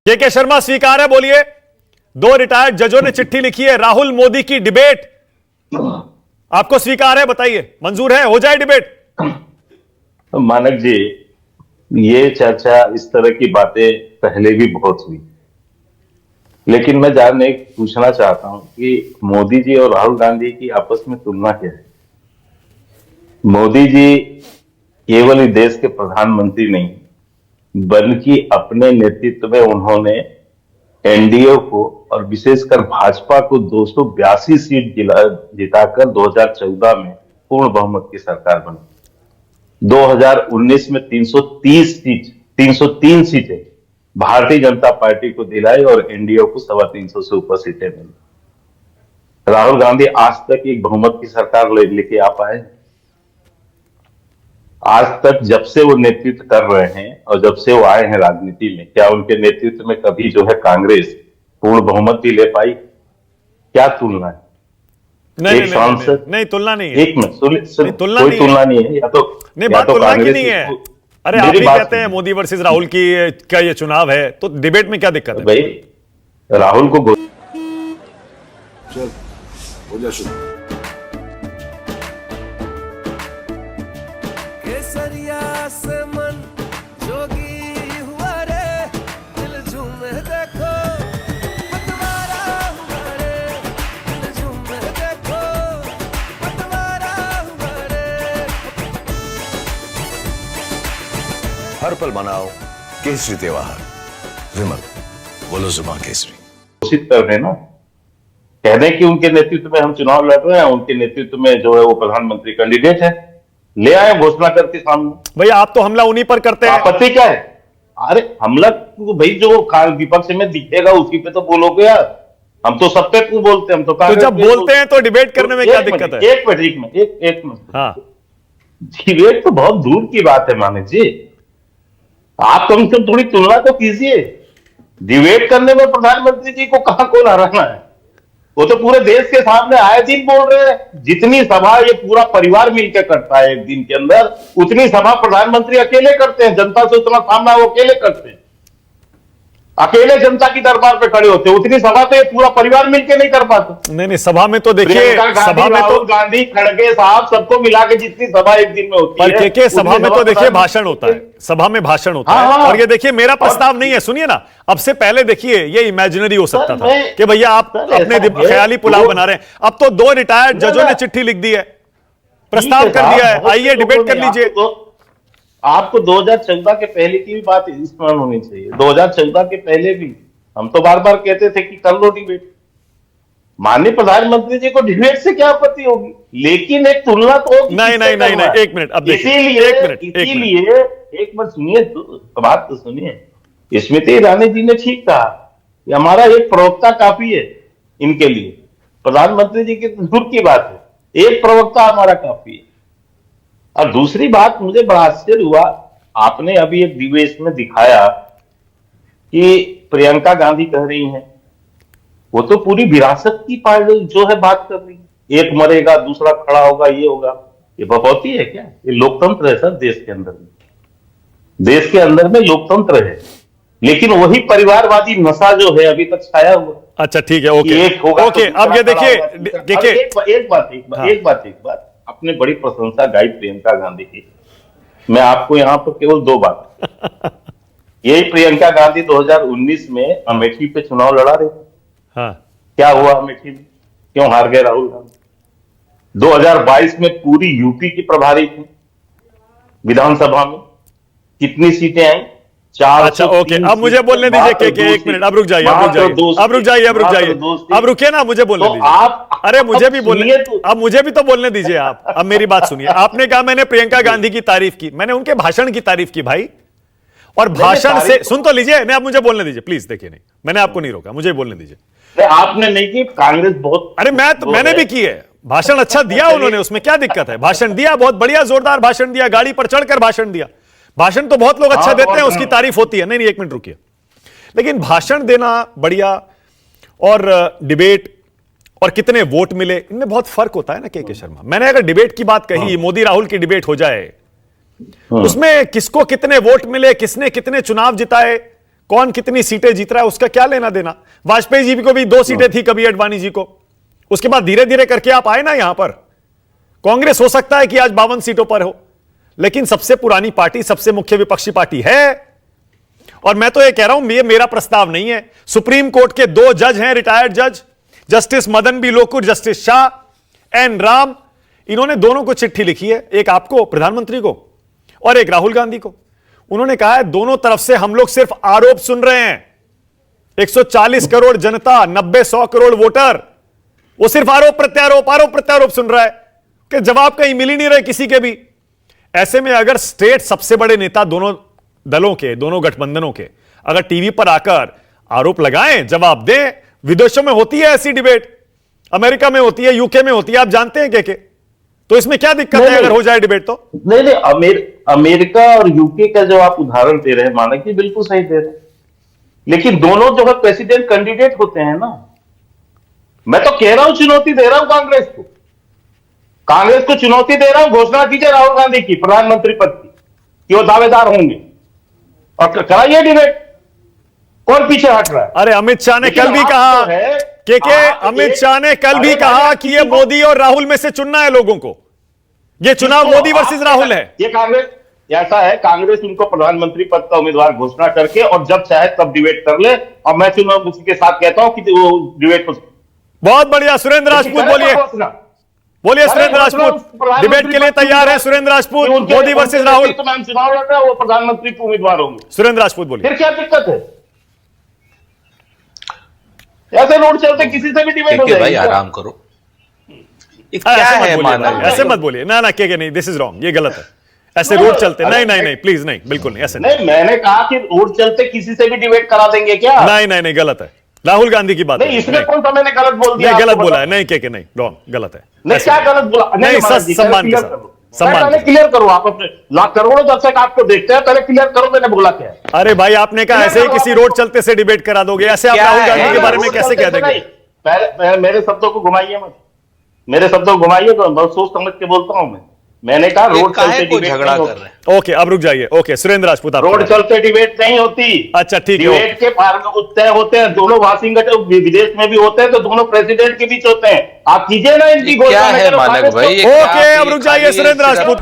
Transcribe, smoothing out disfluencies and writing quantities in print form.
के शर्मा स्वीकार है, बोलिए। दो रिटायर्ड जजों ने चिट्ठी लिखी है, राहुल मोदी की डिबेट आपको स्वीकार है? बताइए, मंजूर है, हो जाए डिबेट? मानक जी, ये चर्चा, इस तरह की बातें पहले भी बहुत हुई, लेकिन मैं पूछना चाहता हूं कि मोदी जी और राहुल गांधी की आपस में तुलना क्या है। मोदी जी केवल इस देश के प्रधानमंत्री नहीं, बल्कि अपने नेतृत्व में उन्होंने एनडीए को और विशेषकर भाजपा को 282 सीट जिताकर 2014 में पूर्ण बहुमत की सरकार बनी। 2019 में 303 सीटें भारतीय जनता पार्टी को दिलाई और एनडीए को 325 से ऊपर सीटें मिली। राहुल गांधी आज तक एक बहुमत की सरकार लेके आ पाए? आज तक जब से वो नेतृत्व कर रहे हैं और जब से वो आए हैं राजनीति में, क्या उनके नेतृत्व में कभी जो है कांग्रेस पूर्ण बहुमत भी ले पाई? क्या तुलना है? नहीं, एक सांसद नहीं, तुलना नहीं है। एक मिनट, कोई तुलना नहीं है। या तो नहीं, बात तुलना की नहीं है। अरे आप भी कहते हैं मोदी वर्सेस राहुल की क्या ये चुनाव है, तो डिबेट में क्या दिक्कत है भाई? राहुल को चल हो जा शुरू। केसरिया से मन जोगी हुआ रे, दिल झूमे देखो पतवारा हुआ रे, दिल झूमे देखो पतवारा हुआ रे। हर पल मनाओ केसरी त्योहार। विमल बोलो जुबान केसरी। घोषित कर रहे हैं ना, कह दें कि उनके नेतृत्व में हम चुनाव लड़ रहे हैं, उनके नेतृत्व में जो है वो प्रधानमंत्री कैंडिडेट है, ले आए घोषणा करके सामने। भैया आप तो हमला उन्हीं पर करते हैं। आपत्ति क्या है? अरे हमला तो भाई जो विपक्ष में दिखेगा उसी पे तो बोलोगे यार। हम तो सब पे क्यों बोलते हैं? हम तो जब बोलते हैं तो डिबेट करने में क्या दिक्कत है? एक मिनट। हाँ, डिबेट तो बहुत दूर की बात है मानिक जी। आप कम से कम थोड़ी तुलना तो कीजिए। डिबेट करने में प्रधानमंत्री जी को कहां कौन हराना है? वो तो पूरे देश के सामने आए दिन बोल रहे हैं। जितनी सभा ये पूरा परिवार मिलकर करता है एक दिन के अंदर, उतनी सभा प्रधानमंत्री अकेले करते हैं। जनता से उतना सामना वो अकेले करते हैं, अकेले जनता की दरबार पे खड़े होते हैं। उतनी सभा तो ये पूरा परिवार मिलकर नहीं कर पाते। नहीं, सभा में तो देखिए, सभा में तो गांधी, खड़गे साहब, सबको मिला के जितनी सभा एक दिन में होती है, के सभा में तो देखिए भाषण होता है, सभा में भाषण होता है। और ये देखिए, मेरा प्रस्ताव नहीं है, सुनिए ना, अब से पहले देखिए ये इमेजिनरी हो सकता था कि भैया आप अपने ख्याली पुलाव बना रहे हैं। अब तो दो रिटायर्ड जजों ने चिट्ठी लिख दी है, प्रस्ताव कर दिया है, आइए डिबेट कर लीजिए। आपको 2014 के पहले की भी बात स्मरण होनी चाहिए। 2014 के पहले भी हम तो बार बार कहते थे कि कर लो डिबेट। माननीय प्रधानमंत्री जी को डिबेट से क्या आपत्ति होगी, लेकिन एक तुलना तो होगी। नहीं, एक मिनट, अब इसीलिए एक मिनट सुनिए, बात तो सुनिए। स्मृति ईरानी जी ने ठीक कहा कि हमारा एक प्रवक्ता काफी है इनके लिए। प्रधानमंत्री जी की दूर की बात है, एक प्रवक्ता हमारा काफी है। और दूसरी बात, मुझे बड़ा आश्चर्य हुआ, आपने अभी एक डिबेट में दिखाया कि प्रियंका गांधी कह रही हैं, वो तो पूरी विरासत की पार्टी जो है बात कर रही है। एक मरेगा दूसरा खड़ा होगा, ये होगा। ये भगवती है क्या? ये लोकतंत्र है सर देश के अंदर में। देश के अंदर में लोकतंत्र है, लेकिन वही परिवारवादी नशा जो है अभी तक छाया हुआ। अच्छा ठीक है, ओके। अब ये देखिए, एक बात आपने बड़ी प्रशंसा गाई प्रियंका गांधी की। मैं आपको यहां पर केवल दो बात यही, प्रियंका गांधी 2019 में अमेठी पे चुनाव लड़ा रही थी। हाँ, क्या हुआ अमेठी में? क्यों हार गए राहुल गांधी? 2022 में पूरी यूपी की प्रभारी थी। विधानसभा में कितनी सीटें आई? 4। अच्छा ओके, अब मुझे बोलने दीजिए के एक मिनट, अब रुक जाइए, अब रुकिए ना, मुझे बोलने दीजिए। अरे मुझे भी बोलने, अब मुझे भी तो बोलने दीजिए आप। अब मेरी बात सुनिए, आपने कहा मैंने प्रियंका गांधी की तारीफ की, मैंने उनके भाषण की तारीफ की भाई। और भाषण से सुन तो लीजिए, नहीं आप मुझे बोलने दीजिए प्लीज। देखिए, नहीं मैंने आपको नहीं रोका, मुझे बोलने दीजिए। आपने नहीं की, कांग्रेस बहुत। अरे मैंने भी की है, भाषण अच्छा दिया उन्होंने, उसमें क्या दिक्कत है? भाषण दिया, बहुत बढ़िया जोरदार भाषण दिया, गाड़ी पर चढ़कर भाषण दिया। भाषण तो बहुत लोग अच्छा देते हैं, उसकी तारीफ होती है। नहीं, एक मिनट रुकिए। लेकिन भाषण देना बढ़िया और डिबेट और कितने वोट मिले, इनमें बहुत फर्क होता है ना के शर्मा। मैंने अगर डिबेट की बात कही, मोदी राहुल की डिबेट हो जाए, उसमें किसको कितने वोट मिले, किसने कितने चुनाव जिताए, कौन कितनी सीटें जीत रहा है उसका क्या लेना देना। वाजपेयी जी को भी 2 सीटें थी कभी अडवाणी जी को, उसके बाद धीरे धीरे करके आप आए ना यहां पर। कांग्रेस हो सकता है कि आज 52 सीटों पर हो, लेकिन सबसे पुरानी पार्टी, सबसे मुख्य विपक्षी पार्टी है। और मैं तो ये कह रहा हूं, ये मेरा प्रस्ताव नहीं है। सुप्रीम कोर्ट के 2 जज हैं, रिटायर्ड जज, justice Madan B Lokur, justice Shah, N Ram, इन्होंने दोनों को चिट्ठी लिखी है, एक आपको प्रधानमंत्री को और एक राहुल गांधी को। उन्होंने कहा है दोनों तरफ से हम लोग सिर्फ आरोप सुन रहे हैं। 140 करोड़ जनता, 90-100 करोड़ वोटर, वो सिर्फ आरोप प्रत्यारोप सुन रहा है कि जवाब कहीं मिल ही नहीं रहे किसी के भी। ऐसे में अगर स्टेट सबसे बड़े नेता दोनों दलों के, दोनों गठबंधनों के, अगर टीवी पर आकर आरोप लगाएं, जवाब दें, विदेशों में होती है ऐसी डिबेट, अमेरिका में होती है, यूके में होती है, आप जानते हैं के तो इसमें क्या दिक्कत है अगर हो जाए डिबेट तो? नहीं, अमेरिका और यूके का जो आप उदाहरण दे रहे हैं माना कि बिल्कुल सही दे रहे हैं, लेकिन दोनों जो है प्रेसिडेंट कैंडिडेट होते हैं ना। मैं तो कह रहा हूं, चुनौती दे रहा हूं कांग्रेस को चुनौती दे रहा हूं, घोषणा कीजिए राहुल गांधी की प्रधानमंत्री पद की कि वो दावेदार होंगे और कराइए डिबेट। कौन पीछे हट रहा है? अरे अमित शाह ने कल भी कहा अमित शाह ने कल भी कहा कि ये मोदी और राहुल में से चुनना है लोगों को। ये चुनाव मोदी वर्सेस राहुल है। ये कांग्रेस ऐसा है, कांग्रेस उनको प्रधानमंत्री पद का उम्मीदवार घोषणा करके और जब चाहे तब डिबेट कर ले, और मैं चुनाव उसी के साथ कहता हूं कि वो डिबेट। बहुत बढ़िया, सुरेंद्र राजपूत बोलिए सुरेंद्र राजपूत डिबेट के लिए तैयार है। सुरेंद्र राजपूत, मोदी वर्सेस राहुल। तो मैम चुनाव लड़ रहा है, वो प्रधानमंत्री के उम्मीदवार होंगे। सुरेंद्र राजपूत बोलिए, फिर क्या दिक्कत है? ऐसे रोड चलते किसी से भी डिबेट हो जाएगी। भाई आराम करो, क्या है माना? ऐसे मत बोलिए ना के नहीं, दिस इज रॉन्ग, ये गलत है। ऐसे रोड चलते नहीं प्लीज नहीं, बिल्कुल नहीं, ऐसे नहीं। मैंने कहा कि रोड चलते किसी से भी डिबेट करा देंगे क्या? नहीं गलत है। राहुल गांधी की बात नहीं, इसमें कौन सा मैंने गलत बोल दिया? गलत बोला है नहीं के नहीं, रॉन्ग, गलत है। नहीं, क्या गलत बोला? नहीं, सम्मान के साथ, सम्मान के साथ क्लियर करो। आप अपने लाख करोड़ों दर्शक आपको देखते हैं, पहले क्लियर करो मैंने बोला क्या है। अरे भाई, आपने कहा ऐसे ही किसी रोड चलते से डिबेट करा दोगे, ऐसे आप राहुल गांधी के बारे में कैसे कह देंगे? पहले मेरे शब्दों को घुमाइए मत, मेरे शब्दों को घुमाइए तो बहुत सोच समझ के बोलता हूं मैंने कहा रोड चलते डिबेट झगड़ा कर रहे हैं। ओके, अब रुक जाइए। ओके, सुरेंद्र राजपूत, रोड चलते डिबेट नहीं होती। अच्छा ठीक है, डिबेट के तय होते हैं दोनों, वाशिंगटन विदेश में भी होते हैं तो दोनों प्रेसिडेंट के बीच होते हैं। आप कीजिए ना इनकी क्या है मानक भाई? ओके, अब रुक जाइए सुरेंद्र राजपूत।